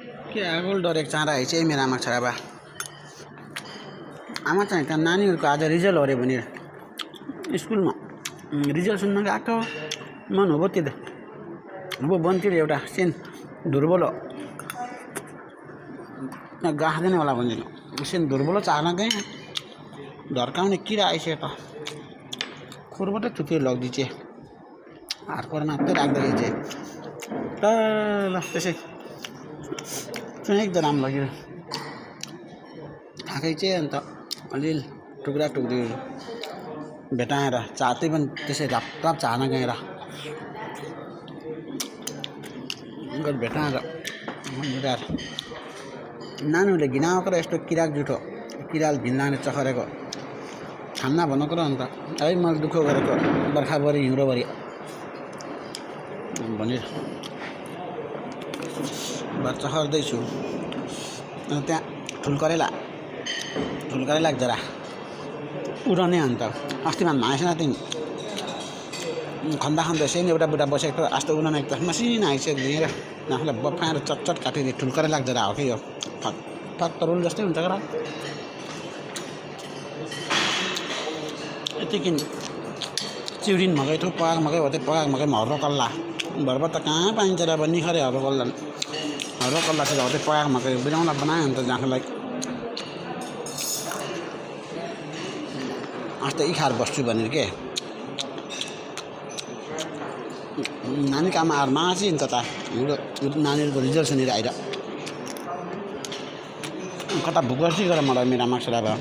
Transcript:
के आगोल डरेको चाँडा चाहिँ मेरो आमा छोरा बा आमा चाहिँ त्यहाँ नानीहरूको आज रिजल्ट अरे भने स्कुलमा रिजल्ट सुन्न गएको मन हो त्यो अब बन्तिर एउटा सेन दुर्बल गाँस्दैनवाला भनिदिनु सेन दुर्बल चाहना गएँ धर्काउने किरा आइसक्यो त खोरबाट थुप्रै लगिदिए हातकोर मात्रै राख्दाखेरि चाहिँ ल त्यसै एकदम राम्रो लाग्यो खाएकै चाहिँ अन्त अलिअलि टुक्रा टुक्री भेटाएर चातै पनि त्यसै राप चाहन गएर भेटाएर नानीहरूले घिनाएको र यस्तो किराक जुठो किराल घिन्लाने चखरेको खाना भनेको र अन्त है मैले दुःख गरेको बर्खाभरि हिउँदोभरि भनेर चखर्दैछु त्यहाँ ठुल्करेला जरा उडने अन्त अस्तिमा माएछन् तिमी खन्दा यसै एउटा बुढा बसेको आस्तो उडान एक त मसिनो आइसक्यो लिएर आफूलाई बफाएर चटचट काटिदिए ठुल्करेला जरा हो कि यो फक तरुल जस्तै हुन्छ र यतिकै चिउरिन मकै थियो पगाक मकै हो त्यो पगाक मकैमा हर्रो कल्ला भरभर त कहाँ पाइन्छ र अब निखरे हर्रो कल्ला चाहिँ हो त्यो पगाक मकै बिराउला बनायो अन्त जाँखलाई अस्ति खाएर बस्छु भनेर के नानीको आमा आएर मासी नि त नानीहरूको रिजल्ट सुनेर आएर कता भुक गर्छ गर मलाई मेरो आमा छोरा भयो